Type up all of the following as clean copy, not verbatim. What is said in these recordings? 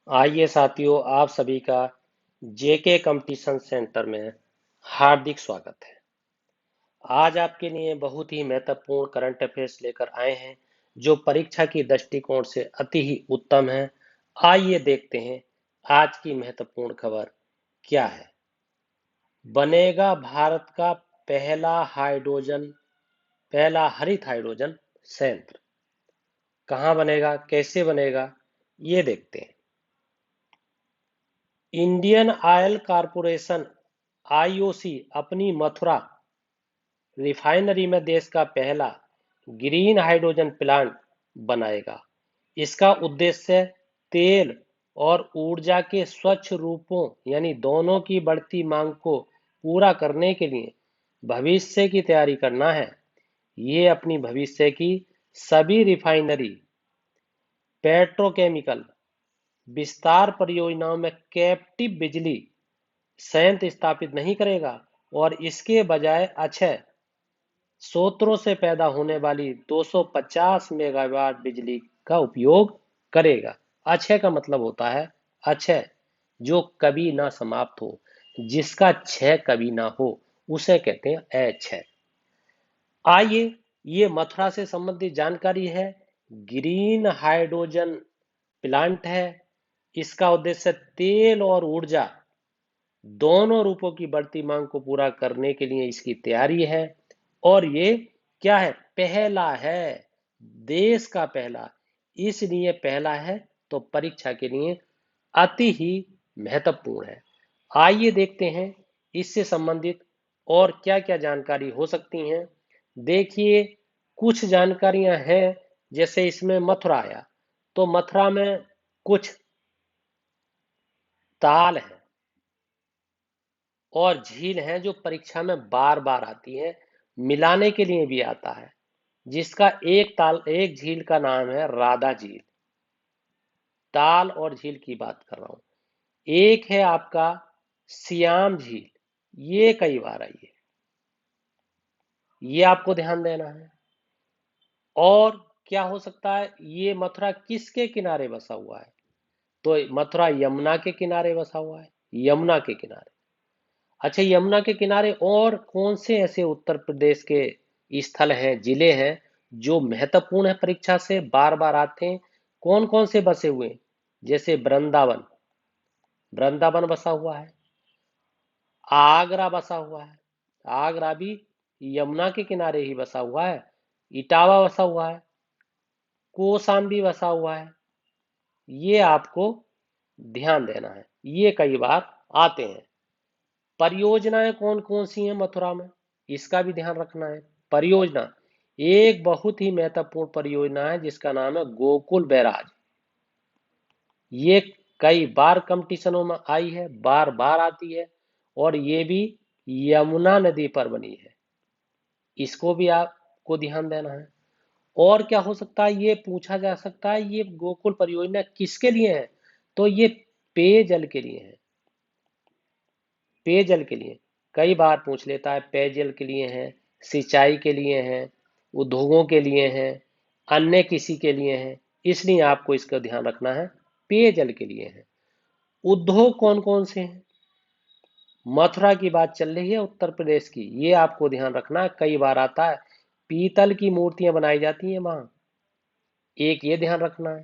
आइए साथियों, आप सभी का जेके कंपटीशन सेंटर में हार्दिक स्वागत है। आज आपके लिए बहुत ही महत्वपूर्ण करंट अफेयर्स लेकर आए हैं जो परीक्षा की दृष्टिकोण से अति ही उत्तम है। आइए देखते हैं आज की महत्वपूर्ण खबर क्या है। बनेगा भारत का पहला हरित हाइड्रोजन संयंत्र। कहाँ बनेगा, कैसे बनेगा, ये देखते हैं। इंडियन ऑयल कॉरपोरेशन आईओसी अपनी मथुरा रिफाइनरी में देश का पहला ग्रीन हाइड्रोजन प्लांट बनाएगा। इसका उद्देश्य तेल और ऊर्जा के स्वच्छ रूपों यानी दोनों की बढ़ती मांग को पूरा करने के लिए भविष्य की तैयारी करना है। ये अपनी भविष्य की सभी रिफाइनरी, पेट्रोकेमिकल विस्तार परियोजनाओं में कैप्टिव बिजली संयंत्र स्थापित नहीं करेगा और इसके बजाय अक्षय स्रोतों से पैदा होने वाली 250 मेगावाट बिजली का उपयोग करेगा। अक्षय का मतलब होता है अक्षय, जो कभी ना समाप्त हो, जिसका क्षय कभी ना हो, उसे कहते हैं अक्षय। आइए, ये मथुरा से संबंधित जानकारी है। ग्रीन हाइड्रोजन प्लांट है। इसका उद्देश्य तेल और ऊर्जा दोनों रूपों की बढ़ती मांग को पूरा करने के लिए इसकी तैयारी है। और ये क्या है, पहला है, देश का पहला। इसलिए पहला है तो परीक्षा के लिए अति ही महत्वपूर्ण है। आइए देखते हैं इससे संबंधित और क्या क्या जानकारी हो सकती हैं। देखिए, कुछ जानकारियां हैं। जैसे इसमें मथुरा आया तो मथुरा में कुछ ताल है और झील है जो परीक्षा में बार बार आती है, मिलाने के लिए भी आता है। जिसका एक झील का नाम है राधा झील। ताल और झील की बात कर रहा हूं। एक है आपका सियाम झील, ये कई बार आई है, ये आपको ध्यान देना है। और क्या हो सकता है, ये मथुरा किसके किनारे बसा हुआ है, तो मथुरा यमुना के किनारे बसा हुआ है, यमुना के किनारे। अच्छा, यमुना के किनारे और कौन से ऐसे उत्तर प्रदेश के स्थल हैं, जिले हैं जो महत्वपूर्ण है, परीक्षा से बार बार आते हैं? कौन कौन से बसे हुए हैं? जैसे वृंदावन, वृंदावन बसा हुआ है। आगरा बसा हुआ है, आगरा भी यमुना के किनारे ही बसा हुआ है। इटावा बसा हुआ है, कोसांबी बसा हुआ है। ये आपको ध्यान देना है, ये कई बार आते हैं। परियोजनाएं कौन कौन सी हैं मथुरा में, इसका भी ध्यान रखना है। परियोजना, एक बहुत ही महत्वपूर्ण परियोजना है जिसका नाम है गोकुल बैराज। ये कई बार कंपटीशनों में आई है, बार बार आती है, और ये भी यमुना नदी पर बनी है। इसको भी आपको ध्यान देना है। और क्या हो सकता है, ये पूछा जा सकता है ये गोकुल परियोजना किसके लिए है, तो ये पेयजल के लिए है। पेयजल के लिए कई बार पूछ लेता है, पेयजल के लिए है, सिंचाई के लिए है, उद्योगों के लिए है, अन्य किसी के लिए है, इसलिए आपको इसका ध्यान रखना है, पेयजल के लिए है। उद्योग कौन कौन से हैं, मथुरा की बात चल रही है उत्तर प्रदेश की, ये आपको ध्यान रखना है, कई बार आता है। पीतल की मूर्तियां बनाई जाती हैं वहां, एक ये ध्यान रखना है।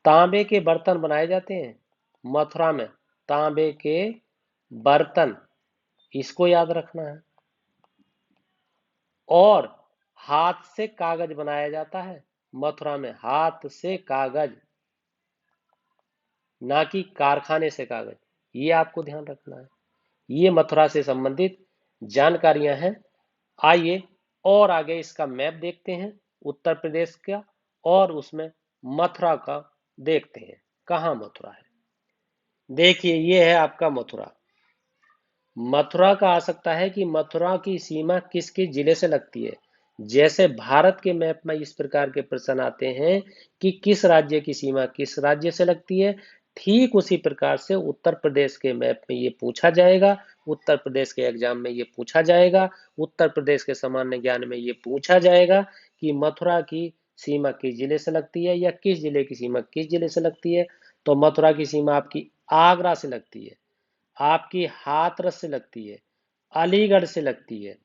तांबे के बर्तन बनाए जाते हैं मथुरा में, तांबे के बर्तन, इसको याद रखना है। और हाथ से कागज बनाया जाता है मथुरा में, हाथ से कागज, ना कि कारखाने से कागज, ये आपको ध्यान रखना है। ये मथुरा से संबंधित जानकारियां हैं। आइए और आगे इसका मैप देखते हैं उत्तर प्रदेश का, और उसमें मथुरा का देखते हैं कहाँ मथुरा है। देखिए, ये है आपका मथुरा। मथुरा का आ सकता है कि मथुरा की सीमा किस किस जिले से लगती है। जैसे भारत के मैप में इस प्रकार के प्रश्न आते हैं कि किस राज्य की सीमा किस राज्य से लगती है, ठीक उसी प्रकार से उत्तर प्रदेश के मैप में ये पूछा जाएगा, उत्तर प्रदेश के एग्जाम में ये पूछा जाएगा, उत्तर प्रदेश के सामान्य ज्ञान में ये पूछा जाएगा कि मथुरा की सीमा किस जिले से लगती है या किस जिले की सीमा किस जिले से लगती है। तो मथुरा की सीमा आपकी आगरा से लगती है, आपकी हाथरस से लगती है, अलीगढ़ से लगती है।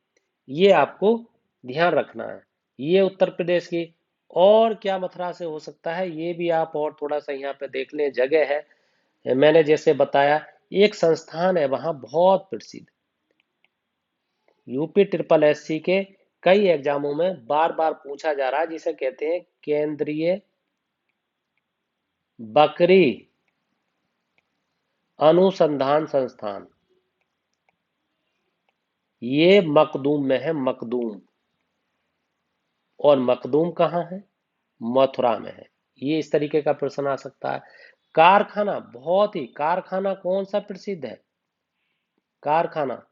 ये आपको ध्यान रखना है। ये उत्तर प्रदेश की। और क्या मथुरा से हो सकता है, ये भी आप और थोड़ा सा यहाँ पे देख लें। जगह है, मैंने जैसे बताया, एक संस्थान है वहां बहुत प्रसिद्ध, यूपी ट्रिपल एससी के कई एग्जामों में बार बार पूछा जा रहा है, जिसे कहते हैं केंद्रीय बकरी अनुसंधान संस्थान। ये मखदूम में है, मखदूम। और मखदूम कहाँ है? मथुरा में है। ये इस तरीके का प्रश्न आ सकता है। कारखाना, बहुत ही, कारखाना कौन सा प्रसिद्ध है? कारखाना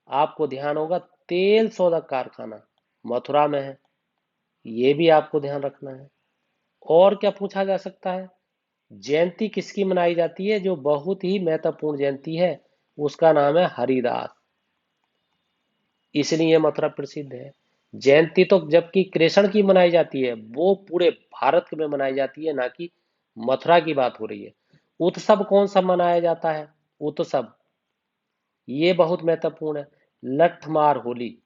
आपको ध्यान होगा, तेल शोधक कारखाना मथुरा में है। ये भी आपको ध्यान रखना है। और क्या पूछा जा सकता है? जयंती किसकी मनाई जाती है? जो बहुत ही महत्वपूर्ण जयंती है, उसका नाम है हरिदास, इसलिए मथुरा प्रसिद्ध है। जयंती तो जबकि कृष्ण की मनाई जाती है, वो पूरे भारत में मनाई जाती है, ना कि मथुरा की बात हो रही है। उत्सव कौन सा मनाया जाता है? उत्सव, ये बहुत महत्वपूर्ण है। लठमार होली,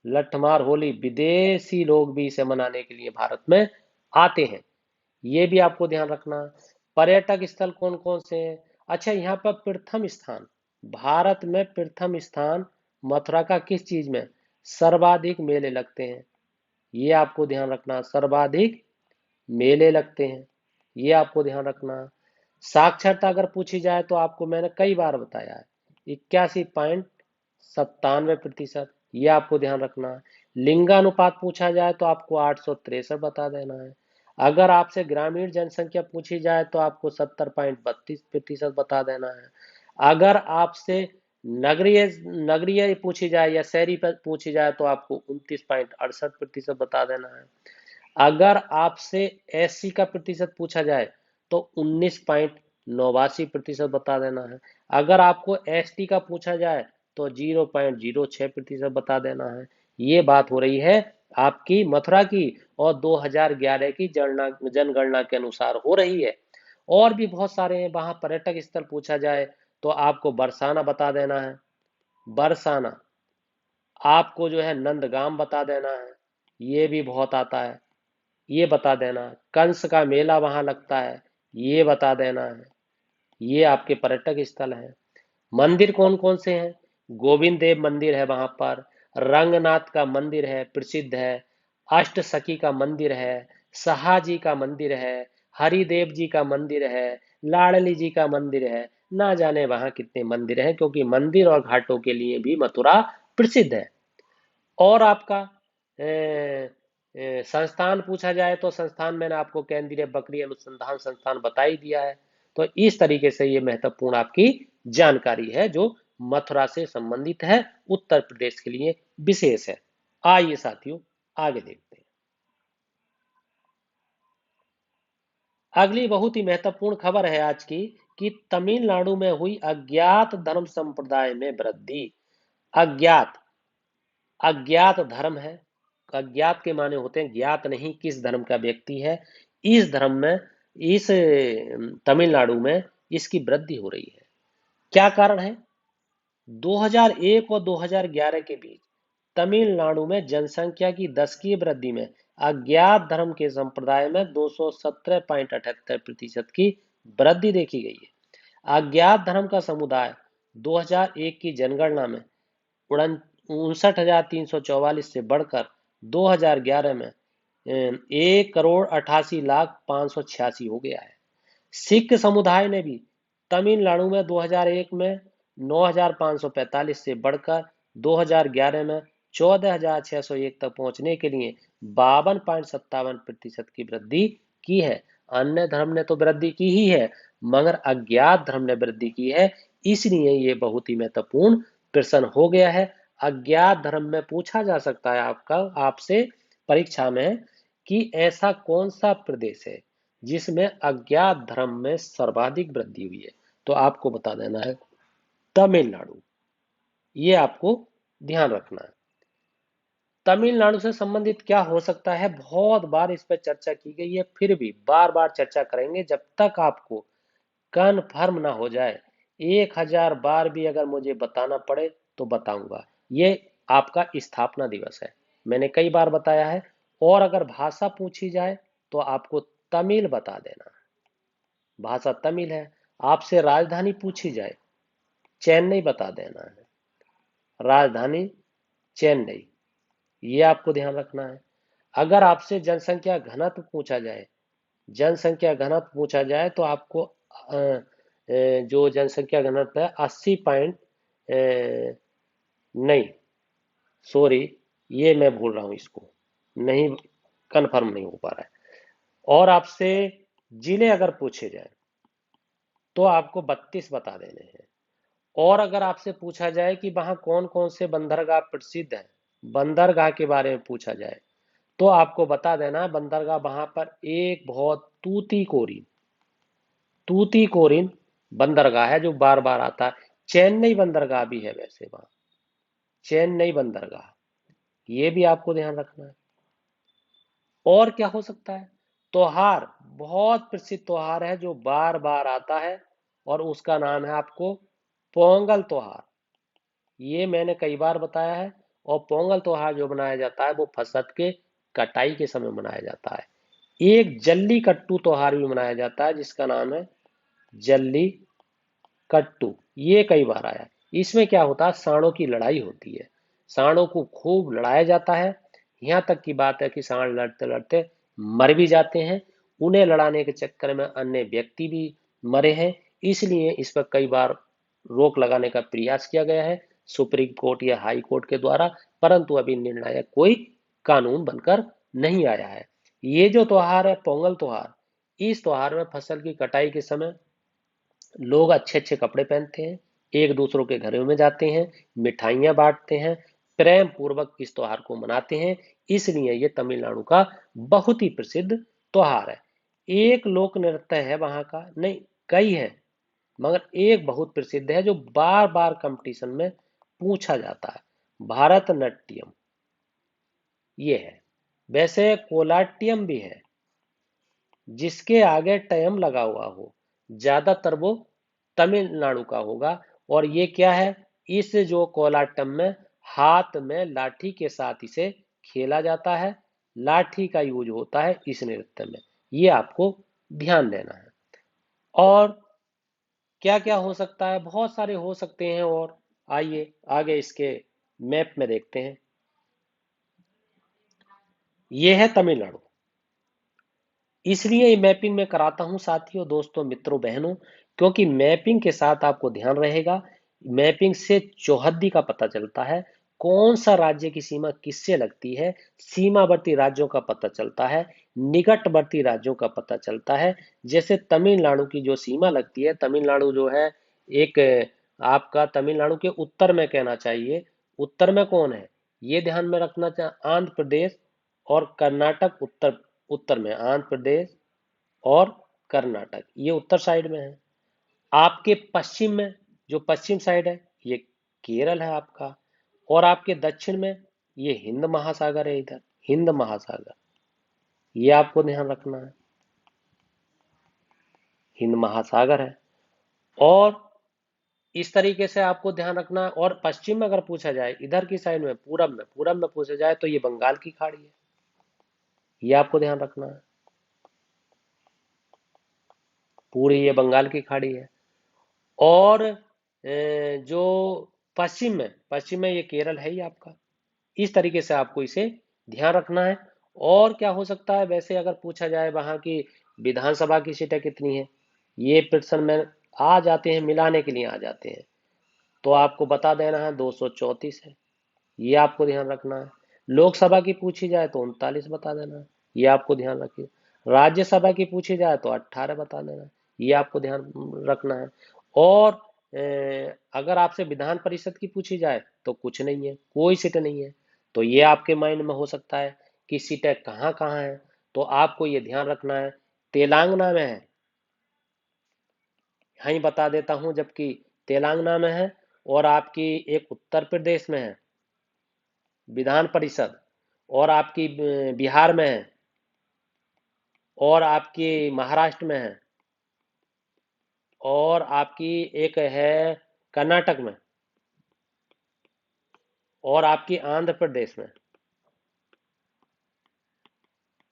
लठमार होली विदेशी लोग भी इसे मनाने के लिए भारत में आते हैं। ये भी आपको ध्यान रखना है। पर्यटक स्थल कौन कौन से हैं? अच्छा, यहाँ पर प्रथम स्थान, भारत में प्रथम स्थान मथुरा का किस चीज में? सर्वाधिक मेले लगते हैं। ये आपको ध्यान रखना, सर्वाधिक मेले लगते हैं। ये आपको ध्यान रखना। साक्षरता अगर पूछी जाए तो आपको मैंने कई बार बताया है, 81.97%। ये आपको ध्यान रखना है। लिंगानुपात पूछा जाए तो आपको 863 बता देना है। अगर आपसे ग्रामीण जनसंख्या पूछी जाए तो आपको 70.32% बता देना है। अगर आपसे नगरीय नगरीय पूछी जाए या शहरी पूछी जाए तो आपको 29.68% बता देना है। अगर आपसे एससी का प्रतिशत पूछा जाए तो 19.89% बता देना है। अगर आपको एसटी का पूछा जाए तो 0.06% बता देना है। ये बात हो रही है आपकी मथुरा की, और 2011 की जनगणना के अनुसार हो रही है। और भी बहुत सारे हैं। वहां पर्यटक स्थल पूछा जाए तो आपको बरसाना बता देना है, बरसाना। आपको जो है नंदगाम बता देना है, ये भी बहुत आता है, ये बता देना। कंस का मेला वहां लगता है, ये बता देना है। ये आपके पर्यटक स्थल हैं। मंदिर कौन कौन से हैं? गोविंद देव मंदिर है वहां पर, रंगनाथ का मंदिर है, प्रसिद्ध है, अष्ट सखी का मंदिर है, सहाजी का मंदिर है, हरिदेव जी का मंदिर है, लाडली जी का मंदिर है। ना जाने वहां कितने मंदिर हैं, क्योंकि मंदिर और घाटों के लिए भी मथुरा प्रसिद्ध है। और आपका संस्थान पूछा जाए तो संस्थान मैंने आपको केंद्रीय बकरी अनुसंधान संस्थान बता ही दिया है। तो इस तरीके से ये महत्वपूर्ण आपकी जानकारी है जो मथुरा से संबंधित है, उत्तर प्रदेश के लिए विशेष है। आइए साथियों, आगे देखते हैं। अगली बहुत ही महत्वपूर्ण खबर है आज की, कि तमिलनाडु में हुई अज्ञात धर्म संप्रदाय में वृद्धि। अज्ञात, अज्ञात धर्म है। अज्ञात के माने होते हैं ज्ञात नहीं किस धर्म का व्यक्ति है। इस धर्म में, इस तमिलनाडु में इसकी वृद्धि हो रही है। क्या कारण है? 2001 और 2011 के बीच तमिलनाडु में जनसंख्या की दशकीय वृद्धि में अज्ञात धर्म के संप्रदाय में 217.78% की वृद्धि देखी गई है। अज्ञात धर्म का समुदाय 2001 की जनगणना में 59,344 से बढ़कर 2011 में 1,88,05,86 हो गया है। सिख समुदाय ने भी तमिलनाडु में 2001 में 9,545 से बढ़कर 2011 में 14,601 तक पहुंचने के लिए 52.57% की वृद्धि की है। अन्य धर्म ने तो वृद्धि की ही है, मगर अज्ञात धर्म ने वृद्धि की है। इसलिए ये बहुत ही महत्वपूर्ण प्रश्न हो गया है। अज्ञात धर्म में पूछा जा सकता है आपका, आपसे परीक्षा में, कि ऐसा कौन सा प्रदेश है जिसमें अज्ञात धर्म में सर्वाधिक वृद्धि हुई है। तो आपको बता देना है तमिलनाडु। ये आपको ध्यान रखना है। तमिलनाडु से संबंधित क्या हो सकता है, बहुत बार इस पर चर्चा की गई है, फिर भी बार बार चर्चा करेंगे जब तक आपको कन्फर्म ना हो जाए। 1000 बार भी अगर मुझे बताना पड़े तो बताऊंगा। ये आपका स्थापना दिवस है, मैंने कई बार बताया है। और अगर भाषा पूछी जाए तो आपको तमिल बता देना, भाषा तमिल है। आपसे राजधानी पूछी जाए, चेन्नई बता देना है, राजधानी चेन्नई, ये आपको ध्यान रखना है। अगर आपसे जनसंख्या घनत्व पूछा जाए, जनसंख्या घनत्व पूछा जाए तो आपको जो जनसंख्या घनत्व है 80 पॉइंट, नहीं सॉरी, ये मैं भूल रहा हूँ, इसको नहीं, कंफर्म नहीं हो पा रहा है। और आपसे जिले अगर पूछे जाए तो आपको 32 बता देने हैं। और अगर आपसे पूछा जाए कि वहां कौन कौन से बंदरगाह प्रसिद्ध है, बंदरगाह के बारे में पूछा जाए तो आपको बता देना बंदरगाह वहां पर एक बहुत तूती कोरिन बंदरगाह है जो बार बार आता है। चेन्नई बंदरगाह भी है वैसे वहां, चेन्नई बंदरगाह, ये भी आपको ध्यान रखना है। और क्या हो सकता है, त्योहार, बहुत प्रसिद्ध त्योहार है जो बार बार आता है और उसका नाम है आपको पोंगल त्योहार, ये मैंने कई बार बताया है। और पोंगल त्योहार जो मनाया जाता है वो फसल के कटाई के समय मनाया जाता है। एक जल्ली कट्टू त्योहार भी मनाया जाता है जिसका नाम है जल्ली कट्टू, ये कई बार आया। इसमें क्या होता है, सांडों की लड़ाई होती है, सांडों को खूब लड़ाया जाता है। यहाँ तक की बात है कि सांड लड़ते लड़ते मर भी जाते हैं, उन्हें लड़ाने के चक्कर में अन्य व्यक्ति भी मरे हैं। इसलिए इस पर कई बार रोक लगाने का प्रयास किया गया है सुप्रीम कोर्ट या हाई कोर्ट के द्वारा, परंतु अभी निर्णायक कोई कानून बनकर नहीं आया है। ये जो त्योहार है पोंगल त्योहार, इस त्योहार में फसल की कटाई के समय लोग अच्छे अच्छे कपड़े पहनते हैं, एक दूसरों के घरों में जाते हैं, मिठाइयाँ बांटते हैं, प्रेम पूर्वक इस त्योहार को मनाते हैं। इसलिए ये तमिलनाडु का बहुत ही प्रसिद्ध त्योहार है। एक लोक नृत्य है वहां का, नहीं कई है, मगर एक बहुत प्रसिद्ध है जो बार बार कंपटीशन में पूछा जाता है, भारतनाट्यम, ये है। वैसे कोलाटियम भी है जिसके आगे टयम लगा हुआ हो, ज्यादातर वो तमिलनाडु का होगा। और ये क्या है, इस जो कोलाटम में हाथ में लाठी के साथ इसे खेला जाता है, लाठी का यूज होता है इस नृत्य में, ये आपको ध्यान देना है। और क्या क्या हो सकता है, बहुत सारे हो सकते हैं। और आइए आगे इसके मैप में देखते हैं। ये है तमिलनाडु, इसलिए ये मैपिंग मैं कराता हूं साथियों, दोस्तों, मित्रों, बहनों, क्योंकि मैपिंग के साथ आपको ध्यान रहेगा। मैपिंग से चौहद्दी का पता चलता है, कौन सा राज्य की सीमा किससे लगती है, सीमावर्ती राज्यों का पता चलता है, निकटवर्ती राज्यों का पता चलता है। जैसे तमिलनाडु की जो सीमा लगती है, तमिलनाडु जो है एक आपका तमिलनाडु के उत्तर में कहना चाहिए, उत्तर में कौन है, ये ध्यान में रखना चाहिए, आंध्र प्रदेश और कर्नाटक। उत्तर, उत्तर में आंध्र प्रदेश और कर्नाटक, ये उत्तर साइड में है। आपके पश्चिम में, जो पश्चिम साइड है, ये केरल है आपका। और आपके दक्षिण में ये हिंद महासागर है, इधर हिंद महासागर, ये आपको ध्यान रखना है, हिंद महासागर है। और इस तरीके से आपको ध्यान रखना है। और पश्चिम में अगर पूछा जाए, इधर की साइड में, पूरब में पूछा जाए तो ये बंगाल की खाड़ी है, ये आपको ध्यान रखना है, पूरी ये बंगाल की खाड़ी है। और जो पश्चिम में ये केरल है ही आपका। इस तरीके से आपको इसे ध्यान रखना है। और क्या हो सकता है, वैसे अगर पूछा जाए वहां की विधानसभा की सीटें कितनी है, ये प्रश्न में आ जाते हैं, मिलाने के लिए आ जाते हैं, तो आपको बता देना है 234 है, ये आपको ध्यान रखना है। लोकसभा की पूछी जाए तो 39 बता देना है, ये आपको ध्यान रखिए। राज्यसभा की पूछी जाए तो 18 बता देना है, ये आपको ध्यान रखना है। और अगर आपसे विधान परिषद की पूछी जाए तो कुछ नहीं है, कोई सीट नहीं है। तो ये आपके माइंड में हो सकता है कि सीटें कहाँ कहाँ है, तो आपको ये ध्यान रखना है तेलंगाना में है, यहीं बता देता हूं, जबकि तेलंगाना में है। और आपकी एक उत्तर प्रदेश में है विधान परिषद, और आपकी बिहार में है, और आपकी महाराष्ट्र में है, और आपकी एक है कर्नाटक में, और आपकी आंध्र प्रदेश में।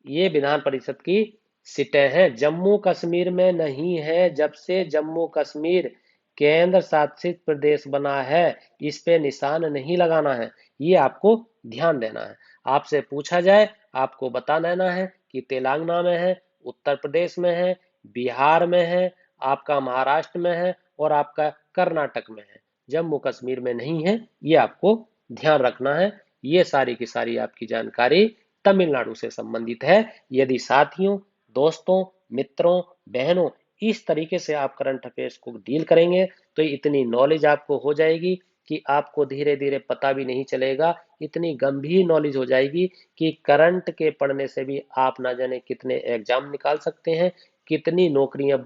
ये विधान परिषद की सीटें हैं। जम्मू कश्मीर में नहीं है। जब से जम्मू कश्मीर केंद्र शासित प्रदेश बना है, इस पे निशान नहीं लगाना है। ये आपको ध्यान देना है। आपसे पूछा जाए, आपको बता देना है कि तेलंगाना में है, उत्तर प्रदेश में है, बिहार में है, आपका महाराष्ट्र में है, और आपका कर्नाटक में है। जम्मू कश्मीर में नहीं है, ये आपको ध्यान रखना है। ये सारी की सारी आपकी जानकारी तमिलनाडु से संबंधित है। यदि साथियों, दोस्तों, मित्रों, बहनों, इस तरीके से आप करंट अफेयर्स को डील करेंगे तो इतनी नॉलेज आपको हो जाएगी कि आपको धीरे धीरे पता भी नहीं चलेगा। इतनी गंभीर नॉलेज हो जाएगी कि करंट के पढ़ने से भी आप ना जाने कितने एग्जाम निकाल सकते हैं, कितनी नौकरियां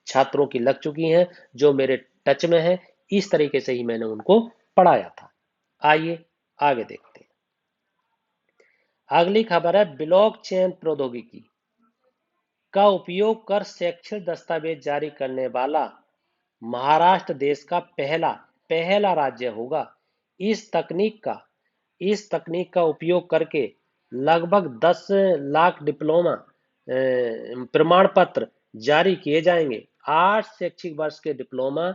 छात्रों की लग चुकी हैं जो मेरे टच में है। इस तरीके से ही मैंने उनको पढ़ाया था। आइए आगे देखते हैं। अगली खबर है, ब्लॉकचेन प्रौद्योगिकी का उपयोग कर शैक्षिक दस्तावेज जारी करने वाला महाराष्ट्र देश का पहला पहला राज्य होगा। इस तकनीक का इस तकनीक का उपयोग करके लगभग 10 लाख डिप्लोमा प्रमाण पत्र जारी किए जाएंगे। 8 शैक्षिक वर्ष के डिप्लोमा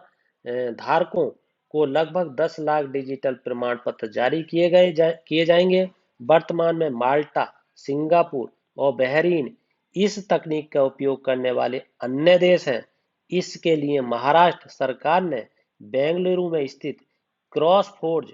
धारकों को लगभग 10 लाख डिजिटल प्रमाण पत्र जारी किए जाएंगे। वर्तमान में माल्टा, सिंगापुर और बहरीन इस तकनीक का उपयोग करने वाले अन्य देश हैं। इसके लिए महाराष्ट्र सरकार ने बेंगलुरु में स्थित क्रॉसफोर्ज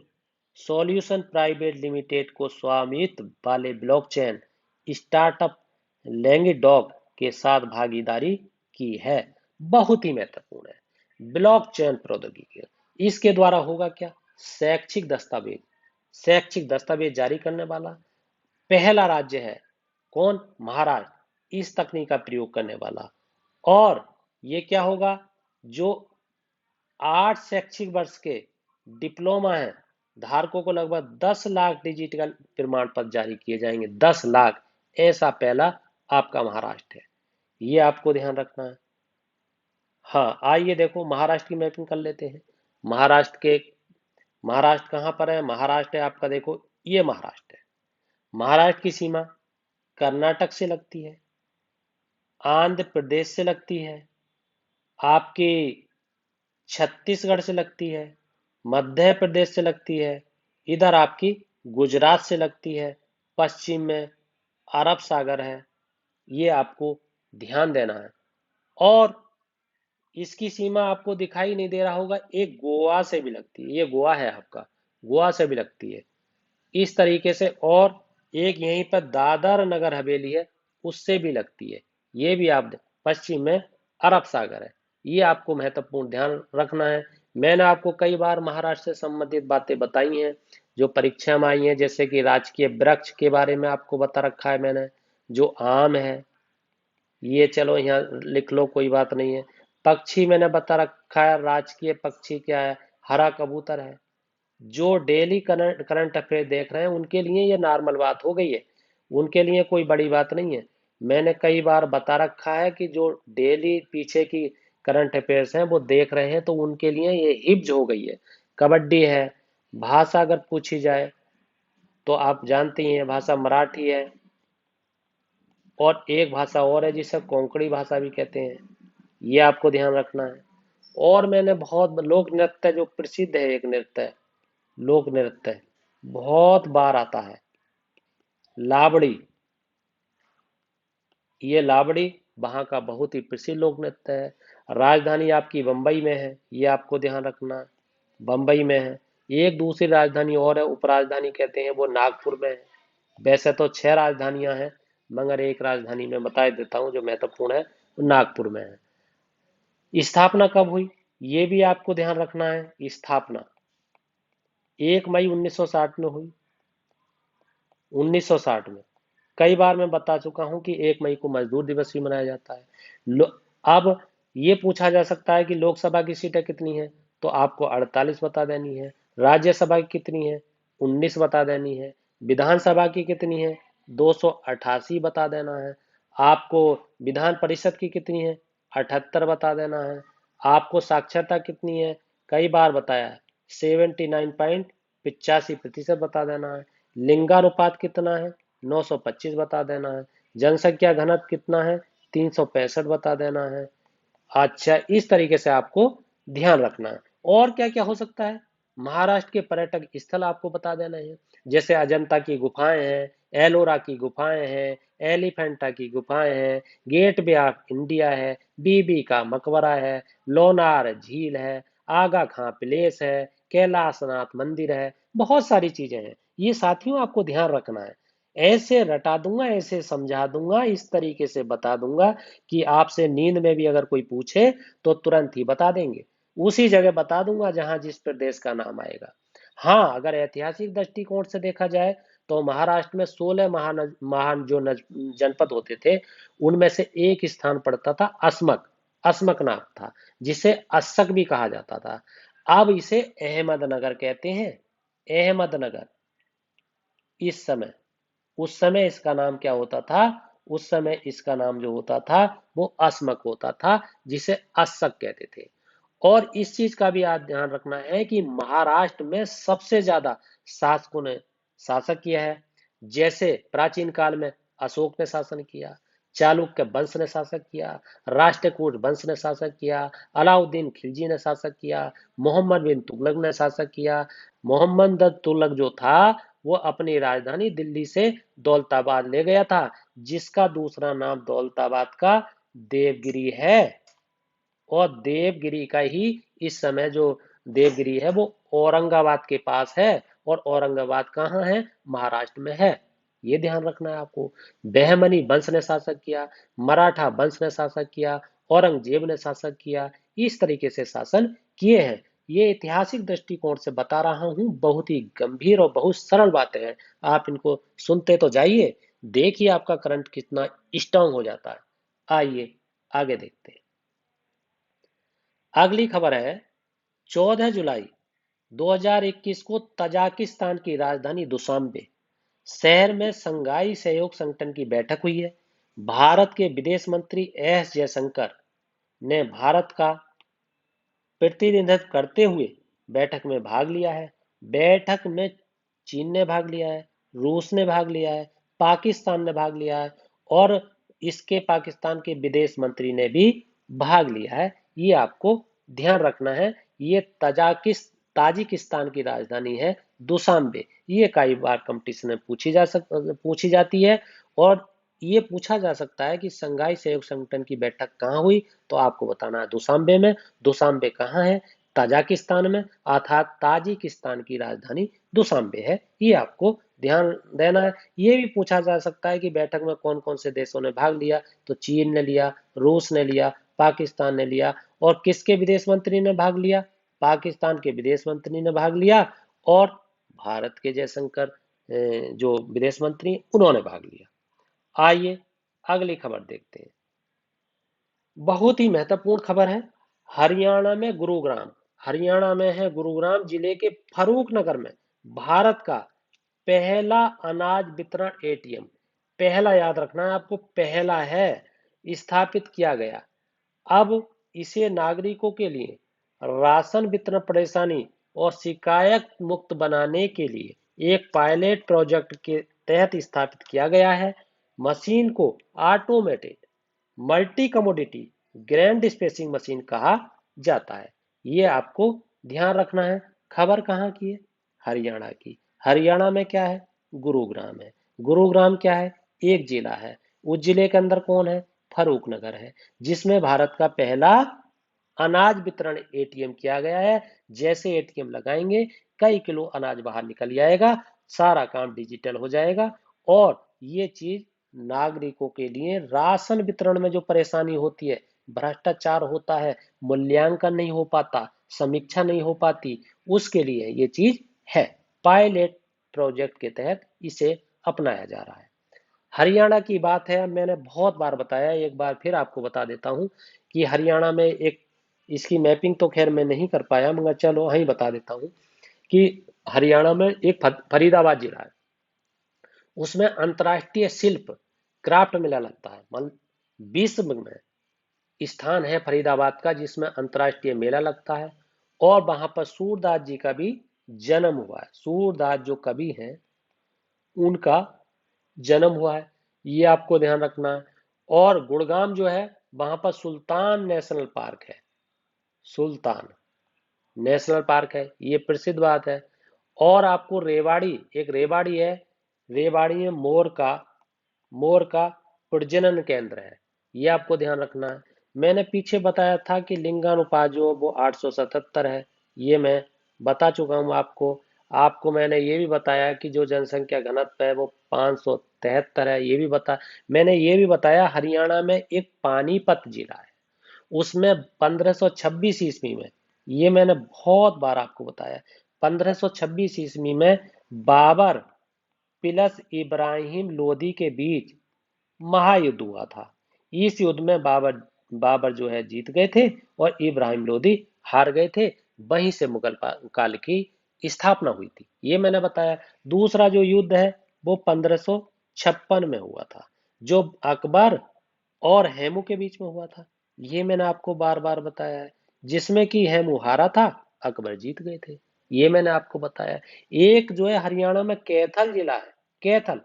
सॉल्यूशन प्राइवेट लिमिटेड को स्वामित्व वाले ब्लॉकचेन स्टार्टअप लैंगडॉक के साथ भागीदारी की है। बहुत ही महत्वपूर्ण है ब्लॉकचेन प्रौद्योगिकी। इसके द्वारा होगा क्या? शैक्षिक दस्तावेज शैक्षिक दस्तावेज जारी करने वाला पहला राज्य है कौन? महाराष्ट्र, इस तकनीक का प्रयोग करने वाला। और ये क्या होगा? जो 8 शैक्षिक वर्ष के डिप्लोमा है धारकों को लगभग 10 लाख डिजिटल प्रमाण पत्र जारी किए जाएंगे। 10 लाख, ऐसा पहला आपका महाराष्ट्र है। ये आपको ध्यान रखना है। हाँ, आइए देखो महाराष्ट्र की मैपिंग कर लेते हैं। महाराष्ट्र कहाँ पर है? महाराष्ट्र है आपका, देखो ये महाराष्ट्र है। महाराष्ट्र की सीमा कर्नाटक से लगती है, आंध्र प्रदेश से लगती है, आपकी छत्तीसगढ़ से लगती है, मध्य प्रदेश से लगती है, इधर आपकी गुजरात से लगती है, पश्चिम में अरब सागर है। ये आपको ध्यान देना है। और इसकी सीमा आपको दिखाई नहीं दे रहा होगा, एक गोवा से भी लगती है। ये गोवा है आपका, गोवा से भी लगती है इस तरीके से। और एक यहीं पर दादर नगर हवेली है, उससे भी लगती है। ये भी आप पश्चिम में अरब सागर है। ये आपको महत्वपूर्ण ध्यान रखना है। मैंने आपको कई बार महाराष्ट्र से संबंधित बातें बताई हैं जो परीक्षा में आई हैं, जैसे कि राजकीय वृक्ष के बारे में आपको बता रखा है मैंने, जो आम है। ये चलो यहाँ लिख लो, कोई बात नहीं है। पक्षी मैंने बता रखा है, राजकीय पक्षी क्या है? हरा कबूतर है। जो डेली करंट करंट अफेयर देख रहे हैं उनके लिए ये नॉर्मल बात हो गई है, उनके लिए कोई बड़ी बात नहीं है। मैंने कई बार बता रखा है कि जो डेली पीछे की करंट अफेयर्स हैं वो देख रहे हैं तो उनके लिए ये हिब्ज हो गई है। कबड्डी है। भाषा अगर पूछी जाए तो आप जानती हैं, भाषा मराठी है, और एक भाषा और है जिसे कोंकणी भाषा भी कहते हैं। ये आपको ध्यान रखना है। और मैंने बहुत लोक नृत्य जो प्रसिद्ध है, एक नृत्य, लोक नृत्य बहुत बार आता है, लावड़ी। ये लावड़ी वहाँ का बहुत ही प्रसिद्ध लोक नृत्य है। राजधानी आपकी बम्बई में है, ये आपको ध्यान रखना है, बम्बई में है। एक दूसरी राजधानी और है, उपराजधानी कहते हैं, वो नागपुर में है। वैसे तो 6 राजधानियां हैं, मगर एक राजधानी में बता देता हूँ जो महत्वपूर्ण है, वो नागपुर में है। स्थापना कब हुई? ये भी आपको ध्यान रखना है। स्थापना 1 मई 1960 में हुई। 1960 में। कई बार मैं बता चुका हूं कि 1 मई को मजदूर दिवस भी मनाया जाता है। अब ये पूछा जा सकता है कि लोकसभा की सीटें कितनी हैं, तो आपको 48 बता देनी है। राज्यसभा की कितनी है? 19 बता देनी है। विधानसभा की कितनी है? 288 बता देना है। आपको विधान परिषद की कितनी है? 78 बता देना है। आपको साक्षरता कितनी है? कई बार बताया है, 79.85% बता देना है। लिंगानुपात कितना है? 925 बता देना है। जनसंख्या घनत्व कितना है? 365 बता देना है। अच्छा, इस तरीके से आपको ध्यान रखना है। और क्या क्या हो सकता है? महाराष्ट्र के पर्यटक स्थल आपको बता देना है, जैसे अजंता की गुफाएं हैं, एलोरा की गुफाएं हैं, एलिफेंटा की गुफाएं हैं, गेट वे ऑफ इंडिया है, बीबी का मकबरा है, लोनार झील है, आगा खां प्लेस है, कैलाशनाथ मंदिर है। बहुत सारी चीजें हैं, ये साथियों आपको ध्यान रखना है। ऐसे रटा दूंगा, ऐसे समझा दूंगा, इस तरीके से बता दूंगा कि आपसे नींद में भी अगर कोई पूछे तो तुरंत ही बता देंगे। उसी जगह बता दूंगा जहां जिस प्रदेश का नाम आएगा। हाँ, अगर ऐतिहासिक दृष्टिकोण से देखा जाए तो महाराष्ट्र में 16 महान महान जो जनपद होते थे, उनमें से एक स्थान पड़ता था अस्मक। अस्मक नाम था, जिसे अस्सक भी कहा जाता था। अब इसे अहमदनगर कहते हैं। अहमदनगर इस समय, उस समय इसका नाम क्या होता था? उस समय इसका नाम जो होता था वो अस्मक होता था, जिसे अस्सक कहते थे। और इस चीज का भी आप ध्यान रखना है कि महाराष्ट्र में सबसे ज्यादा शासकों ने शासक किया है। जैसे प्राचीन काल में अशोक ने शासन किया, चालुक्य वंश ने शासक किया, राष्ट्रकूट वंश ने शासक किया, अलाउद्दीन खिलजी ने शासक किया, मोहम्मद बिन तुगलक ने शासक किया। मोहम्मद बिन तुगलक जो था, वो अपनी राजधानी दिल्ली से दौलताबाद ले गया था, जिसका दूसरा नाम दौलताबाद का देवगिरी है। और देवगिरी का ही इस समय जो देवगिरी है वो औरंगाबाद के पास है। और औरंगाबाद कहाँ है? महाराष्ट्र में है। ये ध्यान रखना है आपको। बहमनी वंश ने शासक किया, मराठा वंश ने शासक किया, औरंगजेब ने शासक किया। इस तरीके से शासन किए हैं। ये ऐतिहासिक दृष्टिकोण से बता रहा हूँ, बहुत ही गंभीर और बहुत सरल बातें हैं। आप इनको सुनते तो जाइए, देखिए आपका करंट कितना स्ट्रांग हो जाता है। आइए आगे देखते हैं। अगली खबर है, 14 जुलाई 2021 को तजाकिस्तान की राजधानी दुशांबे शहर में संघाई सहयोग संगठन की बैठक हुई है। भारत के विदेश मंत्री एस जयशंकर ने भारत का प्रतिनिधित्व करते हुए बैठक में भाग लिया है। बैठक में चीन ने भाग लिया है, रूस ने भाग लिया है, पाकिस्तान ने भाग लिया है, और इसके पाकिस्तान के विदेश मंत्री ने भी भाग लिया है। ये आपको ध्यान रखना है। ये ताजिकिस्तान की राजधानी है दुशांबे। ये कई बार कंपटीशन में पूछी जाती है। और ये पूछा जा सकता है कि संघाई सहयोग संगठन की बैठक कहाँ हुई, तो आपको बताना है दुशांबे में। दुशांबे कहाँ है? ताजिकिस्तान में, अर्थात ताजिकिस्तान की राजधानी दुशांबे है। ये आपको ध्यान देना है। ये भी पूछा जा सकता है कि बैठक में कौन कौन से देशों ने भाग लिया, तो चीन ने लिया, रूस ने लिया, पाकिस्तान ने लिया। और किसके विदेश मंत्री ने भाग लिया? पाकिस्तान के विदेश मंत्री ने भाग लिया। और भारत के जयशंकर जो विदेश मंत्री, उन्होंने भाग लिया। आइए अगली खबर देखते हैं। बहुत ही महत्वपूर्ण खबर है। हरियाणा में गुरुग्राम, हरियाणा में है गुरुग्राम जिले के फरूख नगर में भारत का पहला अनाज वितरण एटीएम, पहला याद रखना है आपको, पहला है, स्थापित किया गया। अब इसे नागरिकों के लिए राशन वितरण परेशानी और शिकायत मुक्त बनाने के लिए एक पायलट प्रोजेक्ट के तहत स्थापित किया गया है। मशीन को automated multi commodity grand spacing machine कहा जाता है। ये आपको ध्यान रखना है। खबर कहाँ की है? हरियाणा की। हरियाणा में क्या है? गुरुग्राम है। गुरुग्राम क्या है? एक जिला है। उस जिले के अंदर कौन है? फरूख नगर है, जिसमें भारत का पहला अनाज वितरण एटीएम किया गया है। जैसे एटीएम लगाएंगे, कई किलो अनाज बाहर निकल जाएगा, सारा काम डिजिटल हो जाएगा। और ये चीज नागरिकों के लिए राशन वितरण में जो परेशानी होती है, भ्रष्टाचार होता है, मूल्यांकन नहीं हो पाता, समीक्षा नहीं हो पाती, उसके लिए ये चीज है। पायलट प्रोजेक्ट के तहत इसे अपनाया जा रहा है। हरियाणा की बात है, मैंने बहुत बार बताया, एक बार फिर आपको बता देता हूं कि हरियाणा में एक, इसकी मैपिंग तो खैर मैं नहीं कर पाया, मगर चलो वहीं बता देता हूं कि हरियाणा में एक फरीदाबाद जिला है। उसमें अंतर्राष्ट्रीय शिल्प क्राफ्ट मेला लगता है। विश्व में स्थान है फरीदाबाद का जिसमें अंतर्राष्ट्रीय मेला लगता है, और वहां पर सूरदास जी का भी जन्म हुआ है। सूरदास जो कवि हैं उनका जन्म हुआ है, ये आपको ध्यान रखना है। और गुड़गांव जो है वहां पर सुल्तान नेशनल पार्क है। सुल्तान नेशनल पार्क है, ये प्रसिद्ध बात है। और आपको रेवाड़ी, एक रेवाड़ी है, रेवाड़ी में मोर का प्रजनन केंद्र है, ये आपको ध्यान रखना है। मैंने पीछे बताया था कि लिंगानुपात जो वो 877 है, ये मैं बता चुका हूँ आपको। आपको मैंने ये भी बताया कि जो जनसंख्या घनत्व है वो 573 है, ये भी मैंने ये भी बताया हरियाणा में एक पानीपत जिला है, उसमें 1526 ईस्वी में, ये मैंने बहुत बार आपको बताया, 1526 ईस्वी में बाबर प्लस इब्राहिम लोदी के बीच महायुद्ध हुआ था। इस युद्ध में बाबर बाबर जो है जीत गए थे और इब्राहिम लोदी हार गए थे। वहीं से मुगल काल की स्थापना हुई थी, ये मैंने बताया। दूसरा जो युद्ध है वो 1556 में हुआ था, जो अकबर और हेमू के बीच में हुआ था, ये मैंने आपको बार बार बताया है। जिसमें कि हेमू हारा था, अकबर जीत गए थे, ये मैंने आपको बताया। एक जो है हरियाणा में कैथल जिला है, कैथल,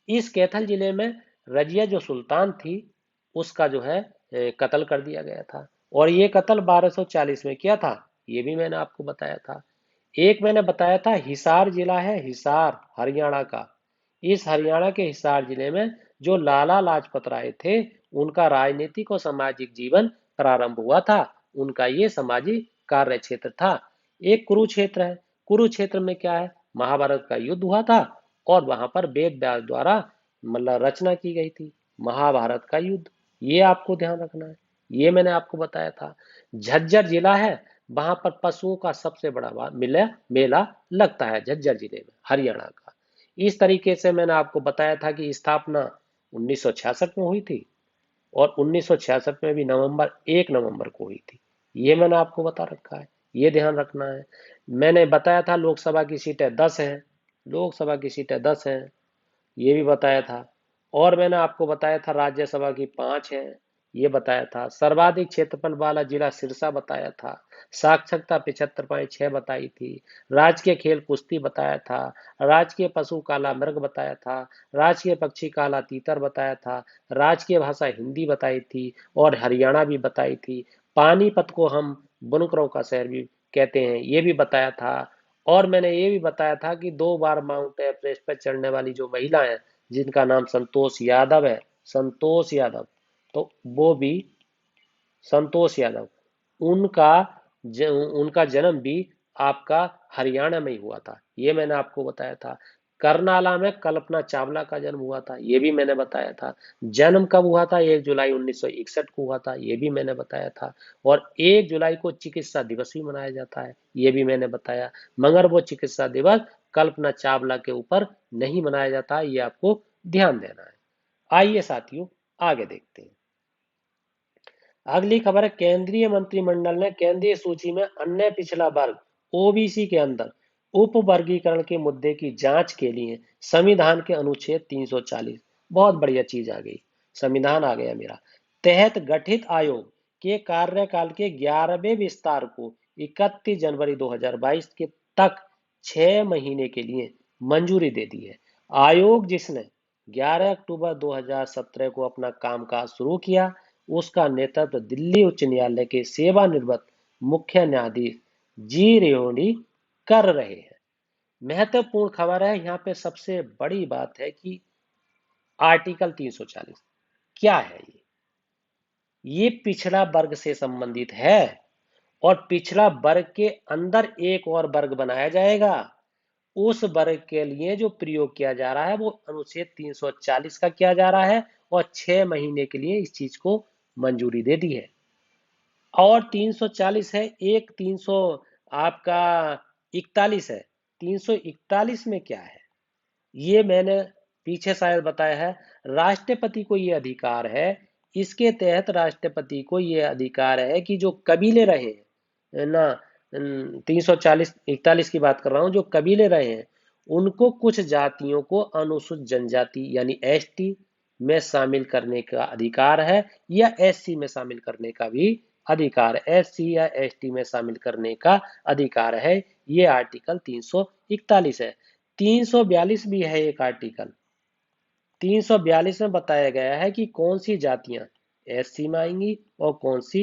इस कैथल जिले में रजिया जो सुल्तान थी उसका जो है कत्ल कर दिया गया था, और ये कत्ल 1240 में किया था, ये भी मैंने आपको बताया था। एक मैंने बताया था हिसार जिला है, हिसार हरियाणा का। इस हरियाणा के हिसार जिले में जो लाला लाजपत राय थे उनका राजनीतिक और सामाजिक जीवन प्रारंभ हुआ था, उनका ये सामाजिक कार्य क्षेत्र था। एक कुरुक्षेत्र है, कुरुक्षेत्र में क्या है, महाभारत का युद्ध हुआ था, और वहां पर वेद व्यास द्वारा मतलब रचना की गई थी महाभारत का युद्ध, ये आपको ध्यान रखना है, ये मैंने आपको बताया था। झज्जर जिला है, वहां पर पशुओं का सबसे बड़ा मेला मेला लगता है झज्जर जिले में, हरियाणा का। इस तरीके से मैंने आपको बताया था कि स्थापना 1966 में हुई थी, और 1966 में भी नवंबर 1 को हुई थी, ये मैंने आपको बता रखा है, ये ध्यान रखना है। मैंने बताया था लोकसभा की सीटें 10 हैं, लोकसभा की सीटें 10 हैं, ये भी बताया था। और मैंने आपको बताया था राज्यसभा की 5 है, ये बताया था। सर्वाधिक क्षेत्रफल वाला जिला सिरसा बताया था। साक्षरता 75.6 बताई थी। राजकीय खेल कुश्ती बताया था। राजकीय पशु काला मृग बताया था। राजकीय पक्षी काला तीतर बताया था। राजकीय भाषा हिंदी बताई थी, और हरियाणा भी बताई थी। पानीपत को हम बुनकरों का शहर भी कहते हैं, ये भी बताया था। और मैंने ये भी बताया था कि 2 बार माउंट एवरेस्ट पर चढ़ने वाली जो महिला है जिनका नाम संतोष यादव है, संतोष यादव, तो वो भी संतोष यादव, उनका उनका जन्म भी आपका हरियाणा में ही हुआ था, ये मैंने आपको बताया था। करनाला में कल्पना चावला का जन्म हुआ था, ये भी मैंने बताया था। जन्म कब हुआ था, 1 जुलाई 1961 को हुआ था, ये भी मैंने बताया था। और 1 जुलाई को चिकित्सा दिवस भी मनाया जाता है, ये भी मैंने बताया। मगर वो चिकित्सा दिवस कल्पना चावला के ऊपर नहीं मनाया जाता, ये आपको ध्यान देना है। आइए साथियों आगे देखते हैं। अगली खबर है, केंद्रीय मंत्रिमंडल ने केंद्रीय सूची में अन्य पिछड़ा वर्ग ओबीसी के अंदर उप वर्गीकरण के मुद्दे की जांच के लिए संविधान के अनुच्छेद 340, बहुत बढ़िया चीज आ गई, संविधान आ गया मेरा, तहत गठित आयोग के कार्यकाल के 11वें विस्तार को 31 जनवरी 2022 के तक 6 महीने के लिए मंजूरी दे दी है। आयोग जिसने 11 अक्टूबर 2017 को अपना कामकाज शुरू किया, उसका नेतृत्व दिल्ली उच्च न्यायालय के सेवानिवृत्त मुख्य न्यायाधीश जी रेड्डी कर रहे हैं। महत्वपूर्ण खबर है, यहाँ पे सबसे बड़ी बात है कि आर्टिकल 340 क्या है, ये पिछड़ा वर्ग से संबंधित है, और पिछड़ा वर्ग के अंदर एक और वर्ग बनाया जाएगा। उस वर्ग के लिए जो प्रयोग किया जा रहा है वो अनुच्छेद 340 का किया जा रहा है, और 6 महीने के लिए इस चीज को मंजूरी दे दी है। और 340 है, एक 300 आपका 41 है। 341 में क्या है, ये मैंने पीछे शायद बताया है। राष्ट्रपति को ये अधिकार है, इसके तहत राष्ट्रपति को ये अधिकार है कि जो कबीले रहे ना, 340 41 की बात कर रहा हूँ, जो कबीले रहे हैं उनको कुछ जातियों को अनुसूचित जनजाति यानी एसटी में शामिल करने का अधिकार है या एससी में शामिल करने का भी अधिकार है। एससी या एसटी में शामिल करने का अधिकार है। ये आर्टिकल 341 है। 342 भी है एक आर्टिकल। 342 में बताया गया है कि कौन सी जातियां एससी में आएंगी और कौन सी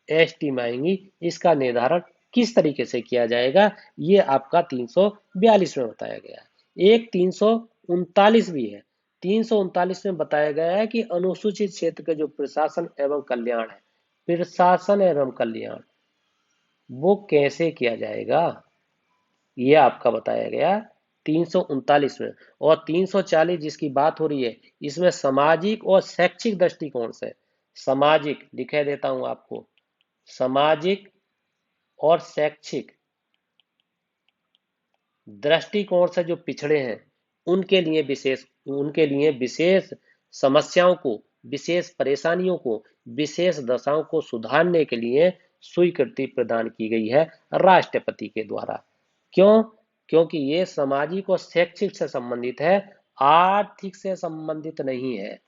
एसटी में आएंगी। इसका निर्धारण किस तरीके से किया जाएगा ये आपका 342 में बताया गया है। एक 339 भी है। 339 में बताया गया है कि अनुसूचित क्षेत्र के जो प्रशासन एवं कल्याण है, प्रशासन एवं कल्याण वो कैसे किया जाएगा ये आपका बताया गया 339 में। और 340 जिसकी बात हो रही है इसमें सामाजिक और शैक्षिक दृष्टिकोण से, सामाजिक लिखे देता हूं आपको, सामाजिक और शैक्षिक दृष्टिकोण से जो पिछड़े हैं उनके लिए विशेष समस्याओं को, विशेष परेशानियों को, विशेष दशाओं को सुधारने के लिए स्वीकृति प्रदान की गई है राष्ट्रपति के द्वारा। क्यों? क्योंकि ये सामाजिक और शैक्षिक से संबंधित है, आर्थिक से संबंधित नहीं है।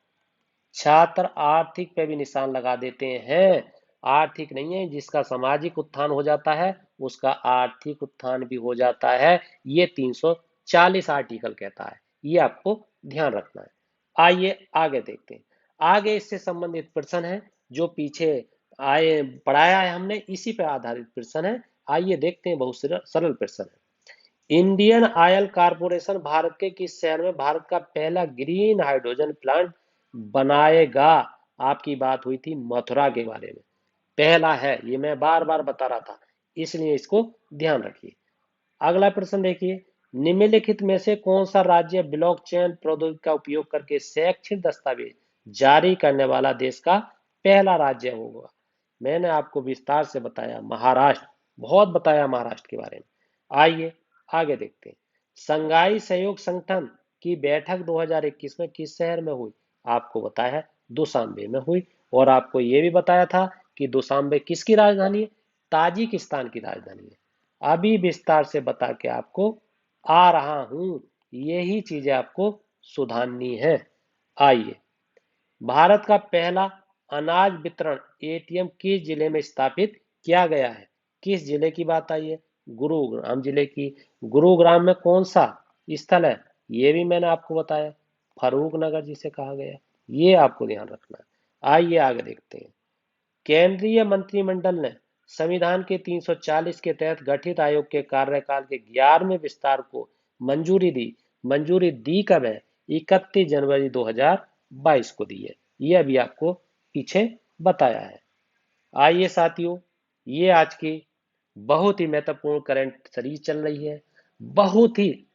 छात्र आर्थिक पे भी निशान लगा देते हैं, आर्थिक नहीं है। जिसका सामाजिक उत्थान हो जाता है उसका आर्थिक उत्थान भी हो जाता है, ये 340 आर्टिकल कहता है। ये आपको ध्यान रखना है। आइए आगे देखते हैं। आगे इससे संबंधित प्रश्न है जो पीछे आए पढ़ाया है हमने, इसी पर आधारित प्रश्न है। आइए देखते हैं, बहुत सरल प्रश्न है। इंडियन ऑयल कारपोरेशन भारत के किस शहर में भारत का पहला ग्रीन हाइड्रोजन प्लांट बनाएगा? आपकी बात हुई थी मथुरा के बारे में। पहला है, ये मैं बार बार बता रहा था, इसलिए इसको ध्यान रखिए। अगला प्रश्न देखिए, निम्नलिखित में से कौन सा राज्य ब्लॉकचेन प्रौद्योगिकी का उपयोग करके शैक्षिक दस्तावेज जारी करने वाला देश का पहला राज्य होगा? मैंने आपको विस्तार से बताया महाराष्ट्र, बहुत बताया महाराष्ट्र के बारे में। आइए आगे देखते हैं। संघाई सहयोग संगठन की बैठक 2021 में किस शहर में हुई? आपको बताया है दुशांबे में हुई। और आपको यह भी बताया था कि दुशांबे किसकी राजधानी है? ताजिकिस्तान की राजधानी है। अभी विस्तार से बता के आपको आ रहा हूं, यही चीजें आपको सुधारनी है। आइए, भारत का पहला अनाज वितरण एटीएम किस जिले में स्थापित किया गया है? किस जिले की बात आई है? गुरुग्राम जिले की। गुरुग्राम में कौन सा स्थल है? ये भी मैंने आपको बताया, फरूख नगर जिसे कहा गया। ये आपको ध्यान रखना है। आइए आगे देखते हैं। केंद्रीय मंत्रिमंडल ने संविधान के 340 के तहत गठित आयोग के कार्यकाल के 11वें विस्तार को मंजूरी दी कब है? 31 जनवरी 2022 को दी है। ये अभी आपको पीछे बताया है। आइए साथियों, ये आज की बहुत ही महत्वपूर्ण करंट सीरीज चल रही है। बहुत ही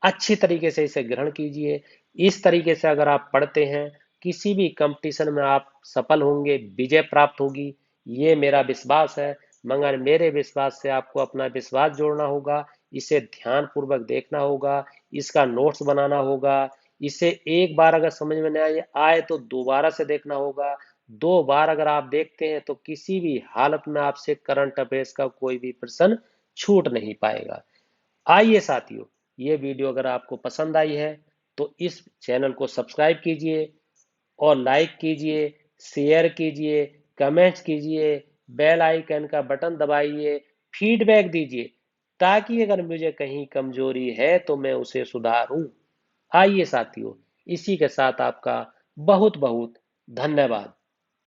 अच्छी तरीके से इसे ग्रहण कीजिए। इस तरीके से अगर आप पढ़ते हैं, किसी भी कंपटीशन में आप सफल होंगे, विजय प्राप्त होगी, ये मेरा विश्वास है। मगर मेरे विश्वास से आपको अपना विश्वास जोड़ना होगा, इसे ध्यान पूर्वक देखना होगा, इसका नोट्स बनाना होगा। इसे एक बार अगर समझ में नहीं आए तो दोबारा से देखना होगा। 2 बार अगर आप देखते हैं तो किसी भी हालत में आपसे करंट अफेयर्स का कोई भी प्रश्न छूट नहीं पाएगा। आइए साथियों, ये वीडियो अगर आपको पसंद आई है तो इस चैनल को सब्सक्राइब कीजिए और लाइक कीजिए, शेयर कीजिए, कमेंट्स कीजिए, बेल आइकन का बटन दबाइए, फीडबैक दीजिए, ताकि अगर मुझे कहीं कमजोरी है तो मैं उसे सुधारूं। आइए साथियों, इसी के साथ आपका बहुत बहुत धन्यवाद।